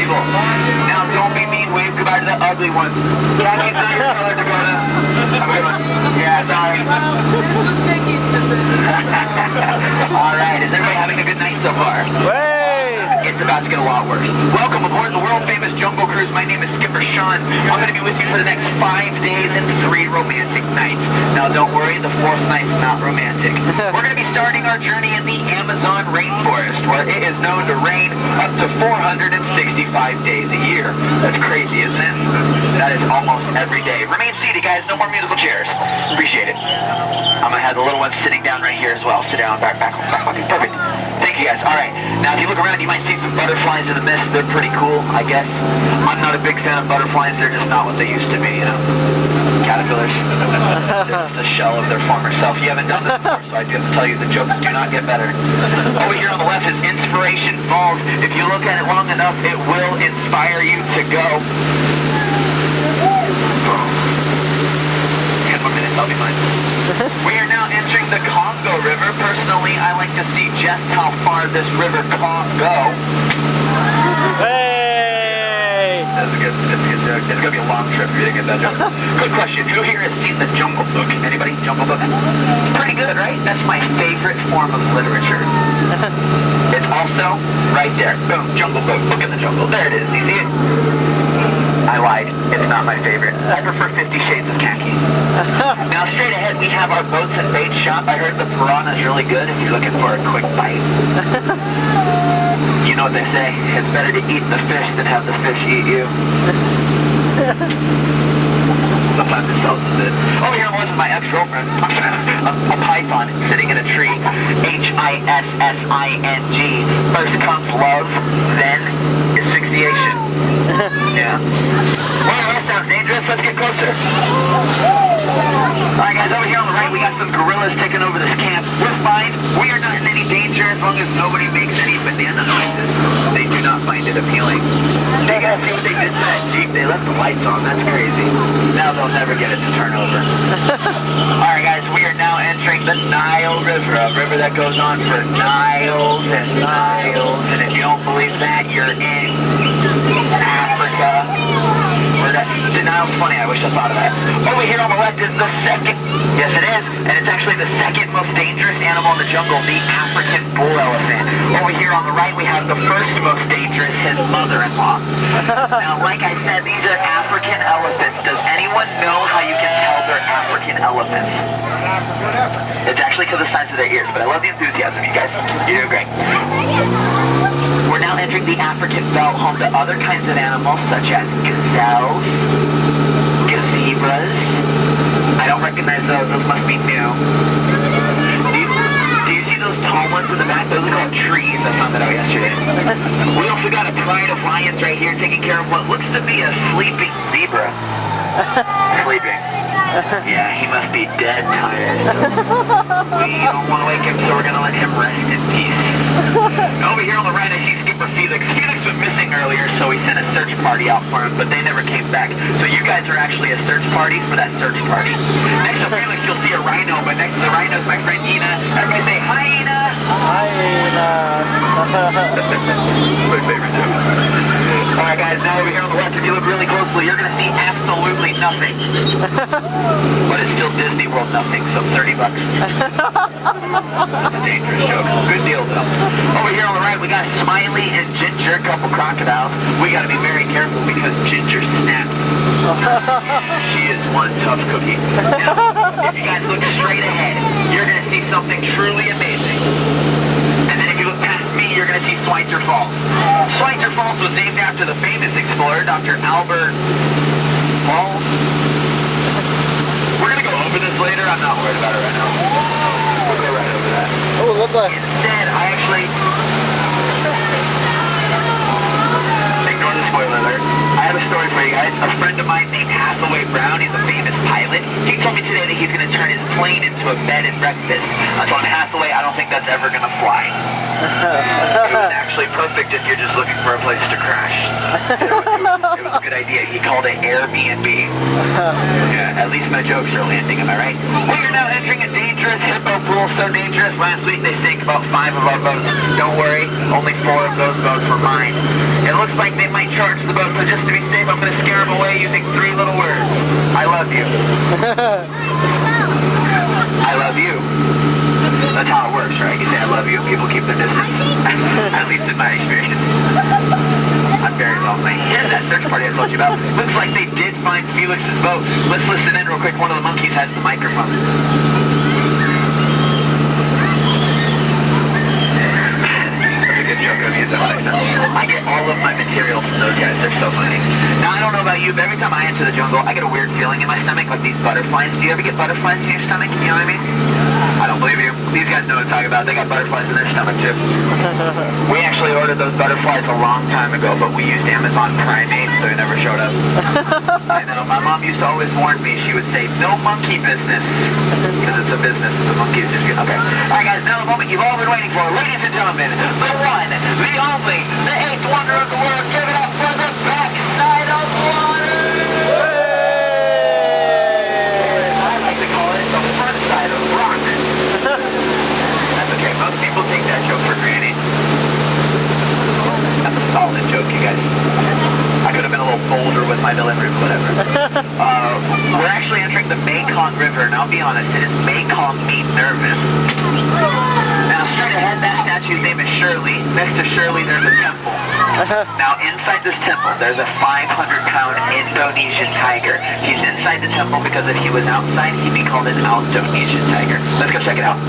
people. Now don't be mean, wave goodbye to the ugly ones. Khakis not your color, Dakota. Have a good one. Yeah, sorry. This was Mickey's decision. Alright, is everybody having a good night so far? It's about to get a lot worse. Welcome aboard the world-famous Jungle Cruise. My name is Skipper Sean. I'm going to be with you for the next 5 days and 3 romantic nights. Now, don't worry, the 4th night's not romantic. We're going to be starting our journey in the Amazon rainforest, where it is known to rain up to 465 days a year. That's crazy, isn't it? That is almost every day. Remain seated, guys. No more musical chairs. Appreciate it. I'm going to have the little ones sitting down right here as well. Sit down, back. Perfect. Thank you, guys. All right. Now, if you look around, you might see some butterflies in the mist. They're pretty cool, I guess. I'm not a big fan of butterflies. They're just not what they used to be, you know. Caterpillars. They're just a shell of their former self. You haven't done this before, so I do have to tell you the jokes do not get better. Over here on the left is Inspiration Falls. If you look at it long enough, it will inspire you to go. 10 more minutes, I'll be fine. We are now entering the Congo River. Personally, I like to see just how far this river can go. Hey! That's a good joke. It's going to be a long trip if you didn't get that joke. Good question. Who here has seen the Jungle Book? Anybody? Jungle Book? Pretty good, right? That's my favorite form of literature. It's also right there. Boom. Jungle Book. Book in the Jungle. There it is. You see it? I lied. It's not my favorite. I prefer 50 Shades of Khaki. Now, straight ahead, we have our boats and bait shop. I heard the piranha's really good if you're looking for a quick bite. You know what they say, it's better to eat the fish than have the fish eat you. Sometimes it sells a bit. Over here I'm with my ex-girlfriend, a python sitting in a tree. H-I-S-S-I-N-G. First comes love, then asphyxiation. Yeah. Wow, that sounds dangerous. Let's get closer. Alright guys, over here on the right we got some gorillas taking over this camp. We're fine. We are not in any danger as long as nobody makes any banana noises. They do not find it appealing. They guys see what they did to that Jeep? They left the lights on. That's crazy. Now they'll never get it to turn over. Alright guys, we are now entering the Nile River, a river that goes on for miles and miles. And if you don't believe that, you're in Africa. The Nile's funny, I wish I thought of that. Over here on the left is the second, yes it is, and it's actually the second most dangerous animal in the jungle, the African bull elephant. Over here on the right we have the first most dangerous, his mother-in-law. Now like I said, these are African elephants. Does anyone know how you can tell they're African elephants? It's actually because of the size of their ears, but I love the enthusiasm, you guys. You're doing great. We're now entering the African belt, home to other kinds of animals such as gazelles, zebras. I don't recognize those must be new. Do you see those tall ones in the back? Those are called trees. I found that out yesterday. We also got a pride of lions right here taking care of what looks to be a sleeping zebra. Sleeping. Yeah, he must be dead tired. We don't want to wake him, so we're going to let him rest in peace. Over here on the right, I see Skipper Felix. Felix was missing earlier, so we sent a search party out for him, but they never came back. So you guys are actually a search party for that search party. Next to Felix, you'll see a rhino, but next to the rhino is my friend Ina. Everybody say, hi, Ina! Hi, Ina! My favorite joke. Alright guys, now over here on the left, if you look really closely, you're going to see absolutely nothing. But it's still Disney World nothing, so $30. That's a dangerous joke. Good deal though. Over here on the right, we got Smiley and Ginger, a couple crocodiles. We got to be very careful because Ginger snaps. She is one tough cookie. Now, if you guys look straight ahead, you're going to see something truly amazing. And then if you look past me, you're going to see Schweitzer Falls. Schweitzer Falls was named after the famous explorer, Dr. Albert Walt. We're going to go over this later. I'm not worried about it right now. We'll go right over that. Oh, lovely. Instead, I actually... Ignore the spoiler alert. I have a story for you guys. A friend of mine named Hathaway Brown, he's a famous pilot. He told me today that he's going to turn his plane into a bed and breakfast. I told him, Hathaway, I don't think that's ever going to fly. It was actually perfect if you're just looking for a place to crash. It was a good good idea. He called it Airbnb. Yeah, at least my jokes are landing, am I right? We are now entering a dangerous hippo pool, so dangerous. Last week they sank about 5 of our boats. Don't worry, only 4 of those boats were mine. It looks like they might charge the boat, so just to be safe, I'm going to scare them away using 3 little words. I love you. I love you. That's how it works, right? You say I love you, people keep their distance. At least in my experience. I'm very lonely. Here's that search party I told you about. Looks like they did find Felix's boat. Let's listen in real quick. One of the monkeys has the microphone. That's a good joke. I'm using what I said. I get all of my material from those guys. They're so funny. Now, I don't know about you, but every time I enter the jungle, I get a weird feeling in my stomach, like these butterflies. Do you ever get butterflies in your stomach? You know what I mean? I don't believe you. These guys know what I'm talking about. They got butterflies in their stomach, too. We actually ordered those butterflies a long time ago, but we used Amazon Primate, so they never showed up. I know. My mom used to always warn me. She would say, no monkey business. Because it's a business. The monkeys just get... Okay. All right, guys. Now the moment you've all been waiting for. Ladies and gentlemen, the one, the only, the 8th wonder of the world. Give it up for the backside of water. I like to call it the front side of rock. That's okay. Most people take that joke for granted. That's a solid joke, you guys. I could have been a little bolder with my delivery, but whatever. We're actually entering the Mekong River, and I'll be honest, it is Mekong me nervous. Now, straight ahead, that statue's name is Shirley. Next to Shirley, there's a temple. Now, inside this temple, there's a 500-pound Indonesian tiger. He's inside the temple because if he was outside, he'd be called an Indonesian tiger. Let's go check it out.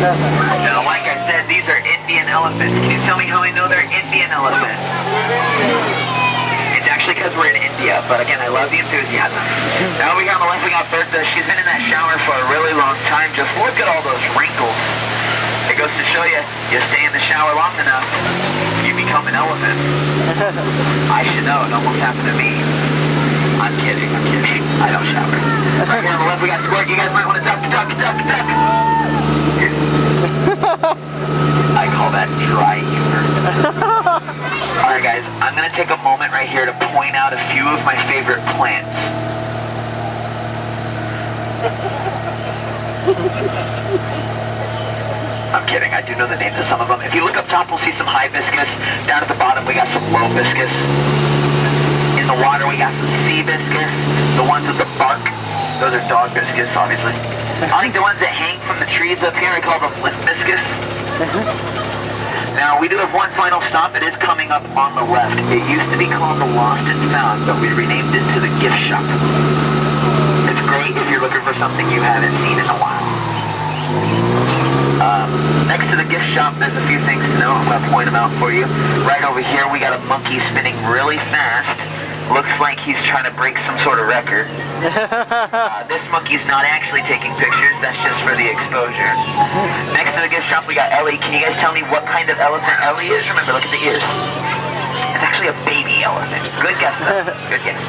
Now, like I said, these are Indian elephants. Can you tell me how I know they're Indian elephants? It's actually because we're in India, but again, I love the enthusiasm. Now we got on the left, we got Bertha. She's been in that shower for a really long time. Just look at all those wrinkles. It goes to show you, you stay in the shower long enough, you become an elephant. I should know, it almost happened to me. I'm kidding. I don't shower. Right here on the left, we got Squirt. You guys might want to duck. I call that dry humor. Alright guys, I'm going to take a moment right here to point out a few of my favorite plants. I'm kidding, I do know the names of some of them. If you look up top, we'll see some hibiscus. Down at the bottom, we got some lobiscus. In the water, we got some sea biscus. The ones with the bark, those are dog biscus, obviously. I think the ones that hang from the trees up here, I call them limpiscus. Now, we do have one final stop. It is coming up on the left. It used to be called the Lost and Found, but we renamed it to the Gift Shop. It's great if you're looking for something you haven't seen in a while. Next to the gift shop, there's a few things to know. I'm going to point them out for you. Right over here, we got a monkey spinning really fast. Looks like he's trying to break some sort of record. This monkey's not actually taking pictures. That's just for the exposure. Next to the gift shop, we got Ellie. Can you guys tell me what kind of elephant Ellie is? Remember, look at the ears. It's actually a baby elephant. Good guess, though. Good guess.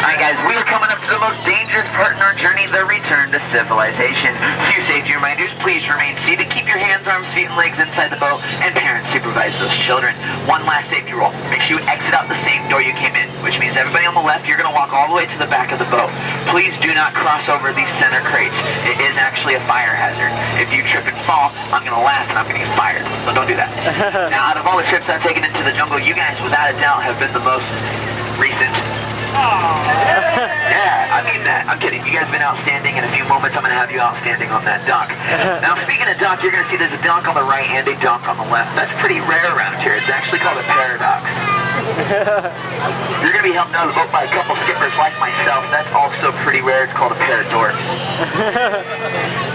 Alright guys, we are coming up to the most dangerous part in our journey, the return to civilization. A few safety reminders, please remain seated, keep your hands, arms, feet, and legs inside the boat, and parents supervise those children. One last safety rule, make sure you exit out the same door you came in. which means everybody on the left, you're going to walk all the way to the back of the boat. Please do not cross over these center crates. It is actually a fire hazard. If you trip and fall, I'm going to laugh and I'm going to get fired. So don't do that. Now, out of all the trips I've taken into the jungle, you guys, without a doubt, have been the most recent. Yeah, I mean that. I'm kidding. You guys have been outstanding. In a few moments, I'm going to have you outstanding on that dock. Now, speaking of dock, you're going to see there's a dock on the right and a dock on the left. That's pretty rare around here. It's actually called a paradox. You're going to be helped out of the boat by a couple skippers like myself. That's also pretty rare. It's called a pair of dorks.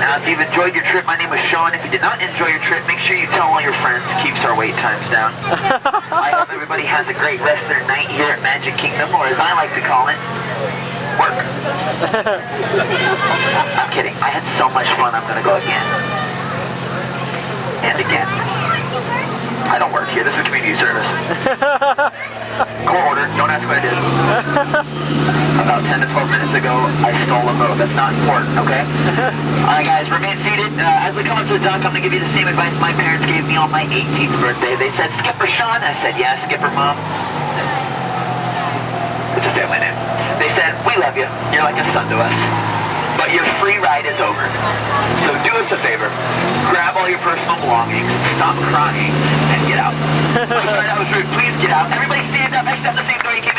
Now, if you've enjoyed your trip, my name is Sean. If you did not enjoy your trip, make sure you tell all your friends. Keeps our wait times down. I hope everybody has a great rest of their night here at Magic Kingdom, or as I like to call it, work. I'm kidding. I had so much fun. I'm going to go again. And again. I don't work here. This is community service. Court order. Don't ask what I did. About 10 to 12 minutes ago, I stole a boat. That's not important, okay? Alright guys, remain seated. As we come up to the dock, I'm going to give you the same advice my parents gave me on my 18th birthday. They said, Skipper Sean. I said, yeah, Skipper Mom. It's a family name. They said, we love you. You're like a son to us. But your free ride is over. So do us a favor. Grab all your personal belongings, stop crying, and get out. I'm sorry, that was rude. Please get out. Everybody stand up, except the same door you came